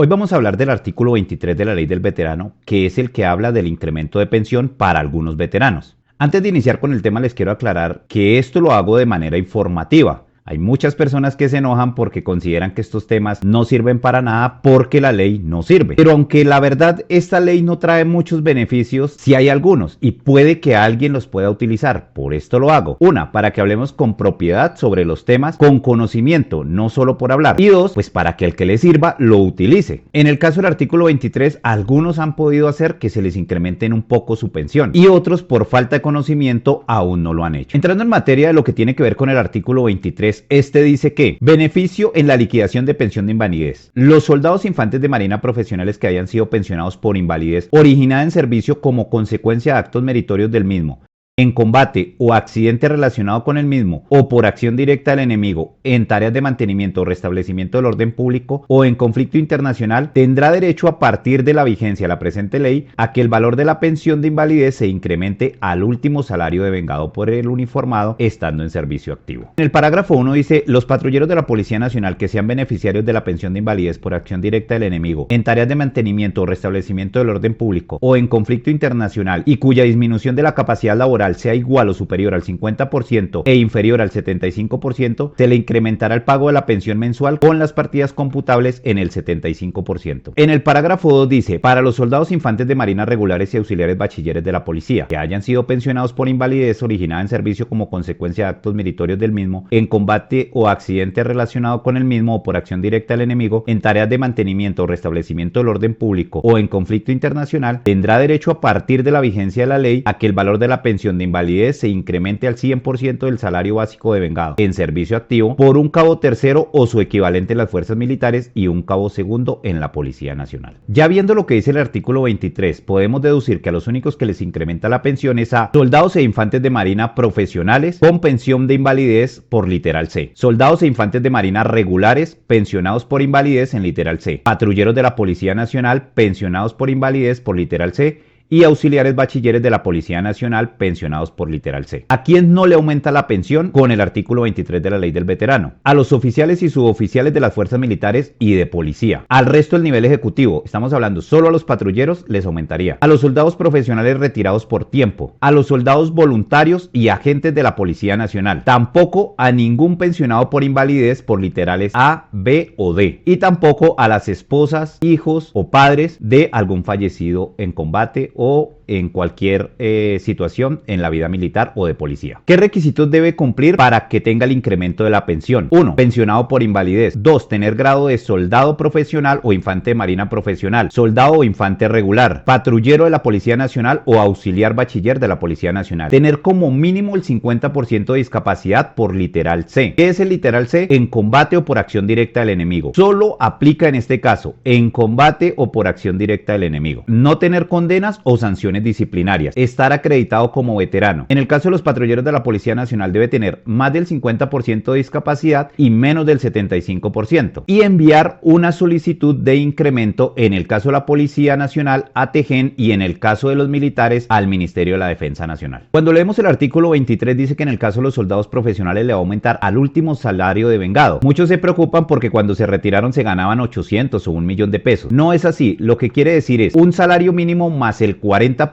Hoy vamos a hablar del artículo 23 de la Ley del Veterano, que es el que habla del incremento de pensión para algunos veteranos. Antes de iniciar con el tema les quiero aclarar que esto lo hago de manera informativa. Hay muchas personas que se enojan porque consideran que estos temas no sirven para nada porque la ley no sirve. Pero aunque la verdad esta ley no trae muchos beneficios, sí hay algunos y puede que alguien los pueda utilizar. Por esto lo hago. Una, para que hablemos con propiedad sobre los temas, con conocimiento, no solo por hablar. Y dos, pues para que el que le sirva lo utilice. En el caso del artículo 23, algunos han podido hacer que se les incrementen un poco su pensión y otros por falta de conocimiento aún no lo han hecho. Entrando en materia de lo que tiene que ver con el artículo 23, este dice que beneficio en la liquidación de pensión de invalidez. Los soldados infantes de marina profesionales que hayan sido pensionados por invalidez originada en servicio como consecuencia de actos meritorios del mismo, en combate o accidente relacionado con el mismo o por acción directa del enemigo en tareas de mantenimiento o restablecimiento del orden público o en conflicto internacional, tendrá derecho a partir de la vigencia de la presente ley a que el valor de la pensión de invalidez se incremente al último salario devengado por el uniformado estando en servicio activo. En el parágrafo 1 dice: los patrulleros de la Policía Nacional que sean beneficiarios de la pensión de invalidez por acción directa del enemigo en tareas de mantenimiento o restablecimiento del orden público o en conflicto internacional y cuya disminución de la capacidad laboral sea igual o superior al 50% e inferior al 75%, se le incrementará el pago de la pensión mensual con las partidas computables en el 75%. En el parágrafo 2 dice: para los soldados infantes de marina regulares y auxiliares bachilleres de la policía que hayan sido pensionados por invalidez originada en servicio como consecuencia de actos meritorios del mismo, en combate o accidente relacionado con el mismo o por acción directa del enemigo, en tareas de mantenimiento o restablecimiento del orden público o en conflicto internacional, tendrá derecho a partir de la vigencia de la ley a que el valor de la pensión de invalidez se incremente al 100% del salario básico devengado en servicio activo por un cabo tercero o su equivalente en las fuerzas militares y un cabo segundo en la Policía Nacional. Ya viendo lo que dice el artículo 23, podemos deducir que a los únicos que les incrementa la pensión es a soldados e infantes de marina profesionales con pensión de invalidez por literal C, soldados e infantes de marina regulares pensionados por invalidez en literal C, patrulleros de la Policía Nacional pensionados por invalidez por literal C y auxiliares bachilleres de la Policía Nacional pensionados por literal C. ¿A quién no le aumenta la pensión con el artículo 23 de la Ley del Veterano? A los oficiales y suboficiales de las fuerzas militares y de policía. Al resto del nivel ejecutivo, estamos hablando solo a los patrulleros, les aumentaría. A los soldados profesionales retirados por tiempo. A los soldados voluntarios y agentes de la Policía Nacional. Tampoco a ningún pensionado por invalidez por literales A, B o D. Y tampoco a las esposas, hijos o padres de algún fallecido en combate o en cualquier situación en la vida militar o de policía. ¿Qué requisitos debe cumplir para que tenga el incremento de la pensión? 1. Pensionado por invalidez. 2. Tener grado de soldado profesional o infante de marina profesional, soldado o infante regular, patrullero de la Policía Nacional o auxiliar bachiller de la Policía Nacional. Tener como mínimo el 50% de discapacidad por literal C. ¿Qué es el literal C? En combate o por acción directa del enemigo. Solo aplica en este caso en combate o por acción directa del enemigo. No tener condenas o sanciones disciplinarias. Estar acreditado como veterano. En el caso de los patrulleros de la Policía Nacional debe tener más del 50% de discapacidad y menos del 75%. Y enviar una solicitud de incremento en el caso de la Policía Nacional a TEGEN y en el caso de los militares al Ministerio de la Defensa Nacional. Cuando leemos el artículo 23 dice que en el caso de los soldados profesionales le va a aumentar al último salario devengado. Muchos se preocupan porque cuando se retiraron se ganaban 800 o 1 millón de pesos. No es así. Lo que quiere decir es un salario mínimo más el 40%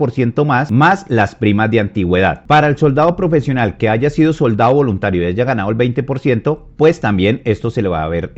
más las primas de antigüedad. Para el soldado profesional que haya sido soldado voluntario y haya ganado el 20%, pues también esto se le va a ver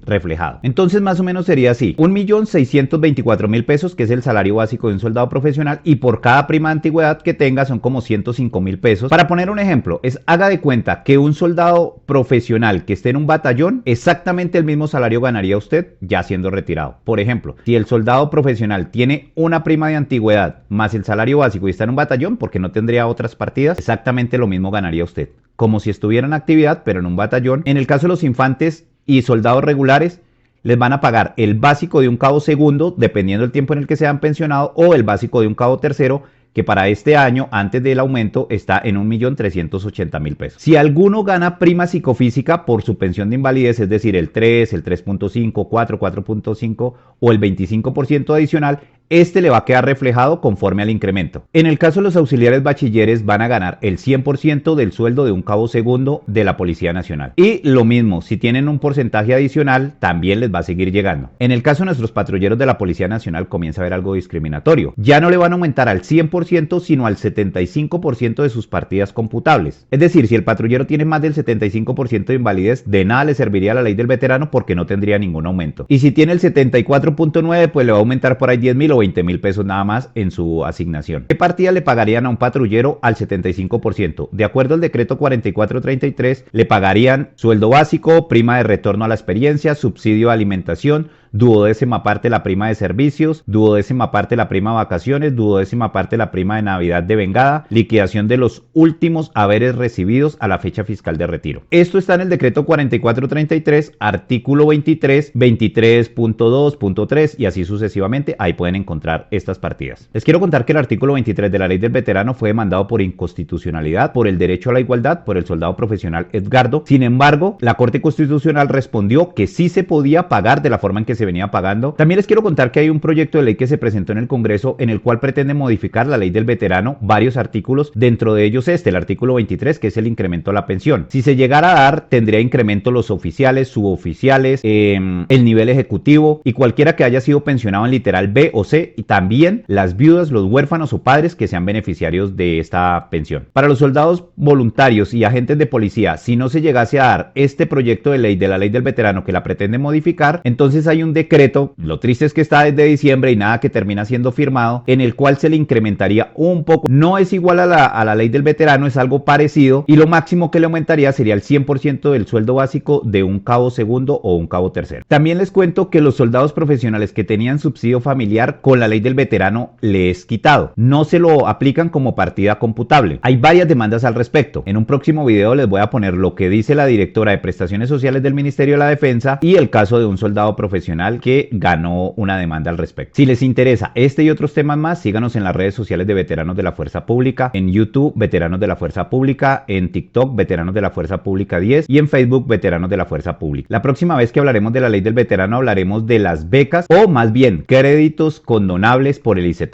reflejado. Entonces más o menos sería así: 1.624.000 pesos, que es el salario básico de un soldado profesional, y por cada prima de antigüedad que tenga son como 105.000 pesos. Para poner un ejemplo, haga de cuenta que un soldado profesional que esté en un batallón, exactamente el mismo salario ganaría usted ya siendo retirado. Por ejemplo, si el soldado profesional tiene una prima de antigüedad más el salario básico y está en un batallón, porque no tendría otras partidas, exactamente lo mismo ganaría usted, como si estuviera en actividad pero en un batallón. En el caso de los infantes y soldados regulares, les van a pagar el básico de un cabo segundo dependiendo del tiempo en el que sean pensionados, o el básico de un cabo tercero, que para este año, antes del aumento, está en 1.380.000 pesos. Si alguno gana prima psicofísica por su pensión de invalidez, es decir, el 3, el 3.5, 4, 4.5 o el 25% adicional, este le va a quedar reflejado conforme al incremento. En el caso de los auxiliares bachilleres van a ganar el 100% del sueldo de un cabo segundo de la Policía Nacional. Y lo mismo, si tienen un porcentaje adicional, también les va a seguir llegando. En el caso de nuestros patrulleros de la Policía Nacional comienza a haber algo discriminatorio. Ya no le van a aumentar al 100%, sino al 75% de sus partidas computables. Es decir, si el patrullero tiene más del 75% de invalidez, de nada le serviría la ley del veterano porque no tendría ningún aumento. Y si tiene el 74.9, pues le va a aumentar por ahí 10.000 o 20.000 pesos nada más en su asignación. ¿Qué partida le pagarían a un patrullero al 75%? De acuerdo al decreto 4433, le pagarían sueldo básico, prima de retorno a la experiencia, subsidio de alimentación, duodécima parte la prima de servicios, duodécima parte la prima de vacaciones, duodécima parte la prima de Navidad de vengada, liquidación de los últimos haberes recibidos a la fecha fiscal de retiro. Esto está en el decreto 4433, artículo 23, 23.2.3 y así sucesivamente. Ahí pueden encontrar estas partidas. Les quiero contar que el artículo 23 de la ley del veterano fue demandado por inconstitucionalidad, por el derecho a la igualdad, por el soldado profesional Edgardo. Sin embargo, la Corte Constitucional respondió que sí se podía pagar de la forma en que se venía pagando. También les quiero contar que hay un proyecto de ley que se presentó en el Congreso en el cual pretende modificar la ley del veterano, varios artículos, dentro de ellos el artículo 23, que es el incremento a la pensión. Si se llegara a dar, tendría incremento los oficiales, suboficiales, el nivel ejecutivo y cualquiera que haya sido pensionado en literal B o C, y también las viudas, los huérfanos o padres que sean beneficiarios de esta pensión. Para los soldados voluntarios y agentes de policía, si no se llegase a dar este proyecto de ley de la ley del veterano que la pretende modificar, entonces hay un decreto, lo triste es que está desde diciembre y nada que termina siendo firmado, en el cual se le incrementaría un poco, no es igual a la ley del veterano, es algo parecido, y lo máximo que le aumentaría sería el 100% del sueldo básico de un cabo segundo o un cabo tercero. También les cuento que los soldados profesionales que tenían subsidio familiar con la ley del veterano le es quitado, no se lo aplican como partida computable. Hay varias demandas al respecto. En un próximo video les voy a poner lo que dice la directora de prestaciones sociales del Ministerio de la Defensa y el caso de un soldado profesional que ganó una demanda al respecto. Si les interesa este y otros temas más, síganos en las redes sociales de Veteranos de la Fuerza Pública, en YouTube Veteranos de la Fuerza Pública, en TikTok Veteranos de la Fuerza Pública 10 y en Facebook Veteranos de la Fuerza Pública. La próxima vez que hablaremos de la ley del veterano hablaremos de las becas o más bien créditos condonables por el ICETEX.